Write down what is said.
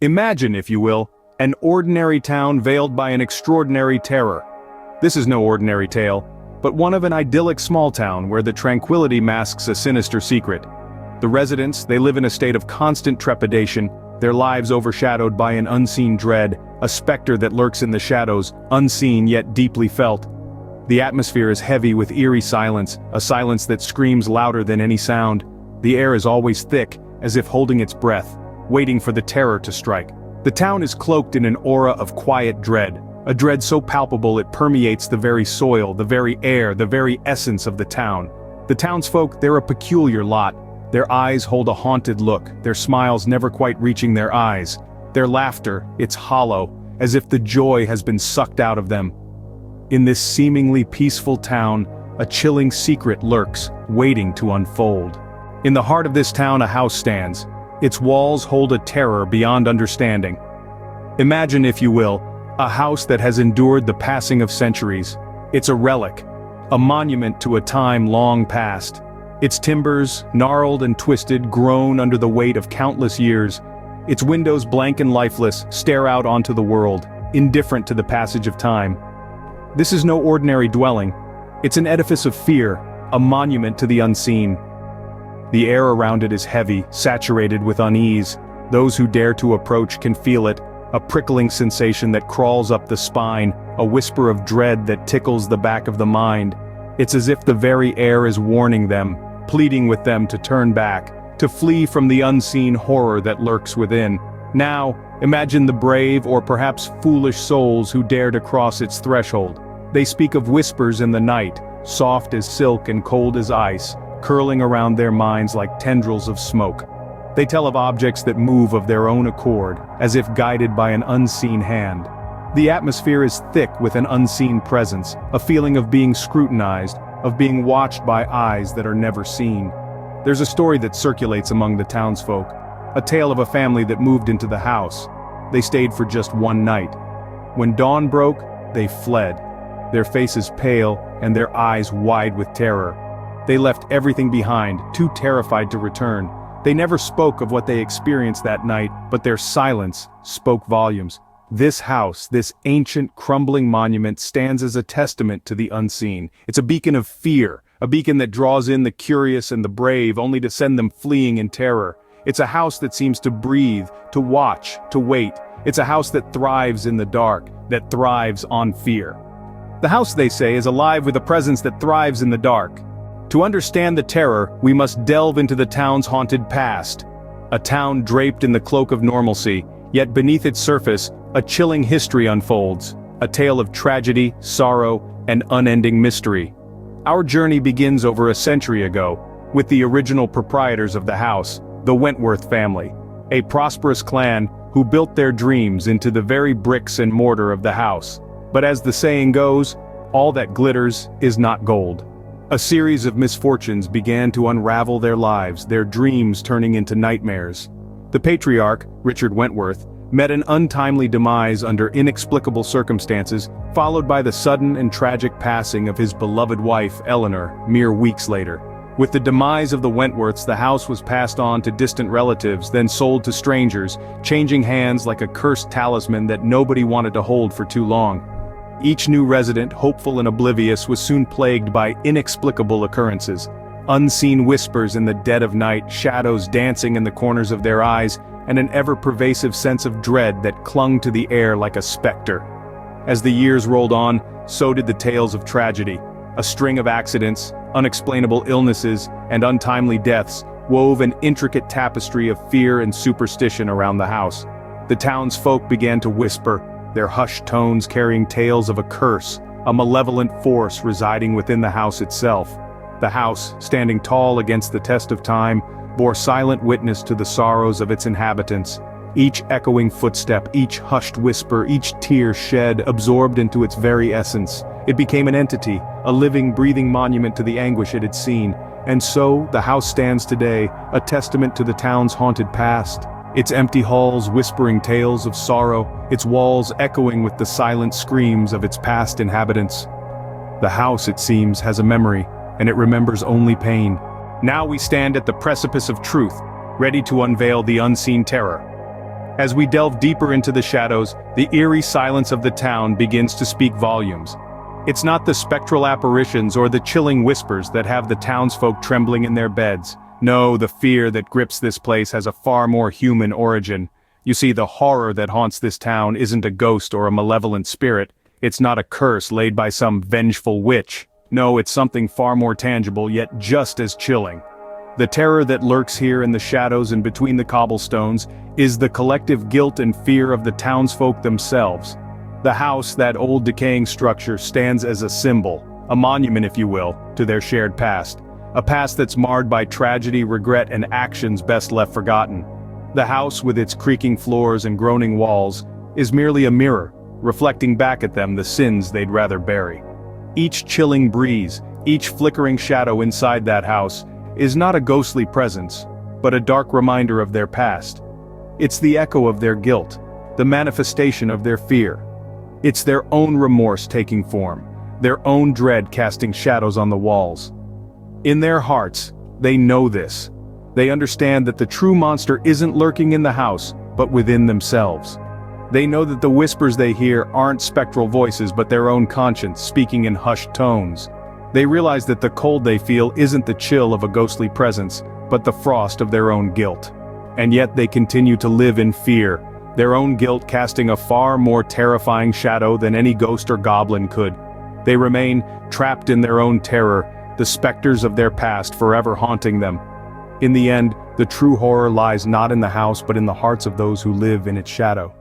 Imagine, if you will, an ordinary town veiled by an extraordinary terror. This is no ordinary tale, but one of an idyllic small town where the tranquility masks a sinister secret. The residents, they live in a state of constant trepidation, their lives overshadowed by an unseen dread, a specter that lurks in the shadows, unseen yet deeply felt. The atmosphere is heavy with eerie silence, a silence that screams louder than any sound. The air is always thick, as if holding its breath, waiting for the terror to strike. The town is cloaked in an aura of quiet dread, a dread so palpable it permeates the very soil, the very air, the very essence of the town. The townsfolk, they're a peculiar lot. Their eyes hold a haunted look, their smiles never quite reaching their eyes. Their laughter, it's hollow, as if the joy has been sucked out of them. In this seemingly peaceful town, a chilling secret lurks, waiting to unfold. In the heart of this town a house stands. Its walls hold a terror beyond understanding. Imagine, if you will, a house that has endured the passing of centuries. It's a relic, a monument to a time long past. Its timbers, gnarled and twisted, groan under the weight of countless years. Its windows, blank and lifeless, stare out onto the world, indifferent to the passage of time. This is no ordinary dwelling. It's an edifice of fear, a monument to the unseen. The air around it is heavy, saturated with unease. Those who dare to approach can feel it, a prickling sensation that crawls up the spine, a whisper of dread that tickles the back of the mind. It's as if the very air is warning them, pleading with them to turn back, to flee from the unseen horror that lurks within. Now, imagine the brave or perhaps foolish souls who dare to cross its threshold. They speak of whispers in the night, soft as silk and cold as ice, curling around their minds like tendrils of smoke. They tell of objects that move of their own accord, as if guided by an unseen hand. The atmosphere is thick with an unseen presence, a feeling of being scrutinized, of being watched by eyes that are never seen. There's a story that circulates among the townsfolk, a tale of a family that moved into the house. They stayed for just one night. When dawn broke, they fled, their faces pale and their eyes wide with terror. They left everything behind, too terrified to return. They never spoke of what they experienced that night, but their silence spoke volumes. This house, this ancient, crumbling monument, stands as a testament to the unseen. It's a beacon of fear, a beacon that draws in the curious and the brave, only to send them fleeing in terror. It's a house that seems to breathe, to watch, to wait. It's a house that thrives in the dark, that thrives on fear. The house, they say, is alive with a presence that thrives in the dark. To understand the terror, we must delve into the town's haunted past. A town draped in the cloak of normalcy, yet beneath its surface, a chilling history unfolds, a tale of tragedy, sorrow, and unending mystery. Our journey begins over a century ago, with the original proprietors of the house, the Wentworth family, a prosperous clan who built their dreams into the very bricks and mortar of the house. But as the saying goes, all that glitters is not gold. A series of misfortunes began to unravel their lives, their dreams turning into nightmares. The patriarch, Richard Wentworth, met an untimely demise under inexplicable circumstances, followed by the sudden and tragic passing of his beloved wife, Eleanor, mere weeks later. With the demise of the Wentworths, the house was passed on to distant relatives, then sold to strangers, changing hands like a cursed talisman that nobody wanted to hold for too long. Each new resident, hopeful and oblivious, was soon plagued by inexplicable occurrences. Unseen whispers in the dead of night, shadows dancing in the corners of their eyes, and an ever-pervasive sense of dread that clung to the air like a specter. As the years rolled on, so did the tales of tragedy. A string of accidents, unexplainable illnesses, and untimely deaths wove an intricate tapestry of fear and superstition around the house. The townsfolk began to whisper, their hushed tones carrying tales of a curse, a malevolent force residing within the house itself. The house, standing tall against the test of time, bore silent witness to the sorrows of its inhabitants. Each echoing footstep, each hushed whisper, each tear shed absorbed into its very essence. It became an entity, a living, breathing monument to the anguish it had seen. And so, the house stands today, a testament to the town's haunted past. Its empty halls whispering tales of sorrow, its walls echoing with the silent screams of its past inhabitants. The house, it seems, has a memory, and it remembers only pain. Now we stand at the precipice of truth, ready to unveil the unseen terror. As we delve deeper into the shadows, the eerie silence of the town begins to speak volumes. It's not the spectral apparitions or the chilling whispers that have the townsfolk trembling in their beds. No, the fear that grips this place has a far more human origin. You see, the horror that haunts this town isn't a ghost or a malevolent spirit. It's not a curse laid by some vengeful witch. No, it's something far more tangible, yet just as chilling. The terror that lurks here in the shadows and between the cobblestones is the collective guilt and fear of the townsfolk themselves. The house, that old decaying structure, stands as a symbol, a monument if you will, to their shared past. A past that's marred by tragedy, regret, and actions best left forgotten. The house, with its creaking floors and groaning walls, is merely a mirror, reflecting back at them the sins they'd rather bury. Each chilling breeze, each flickering shadow inside that house, is not a ghostly presence, but a dark reminder of their past. It's the echo of their guilt, the manifestation of their fear. It's their own remorse taking form, their own dread casting shadows on the walls. In their hearts, they know this. They understand that the true monster isn't lurking in the house, but within themselves. They know that the whispers they hear aren't spectral voices but their own conscience speaking in hushed tones. They realize that the cold they feel isn't the chill of a ghostly presence, but the frost of their own guilt. And yet they continue to live in fear, their own guilt casting a far more terrifying shadow than any ghost or goblin could. They remain trapped in their own terror, the specters of their past forever haunting them. In the end, the true horror lies not in the house but in the hearts of those who live in its shadow.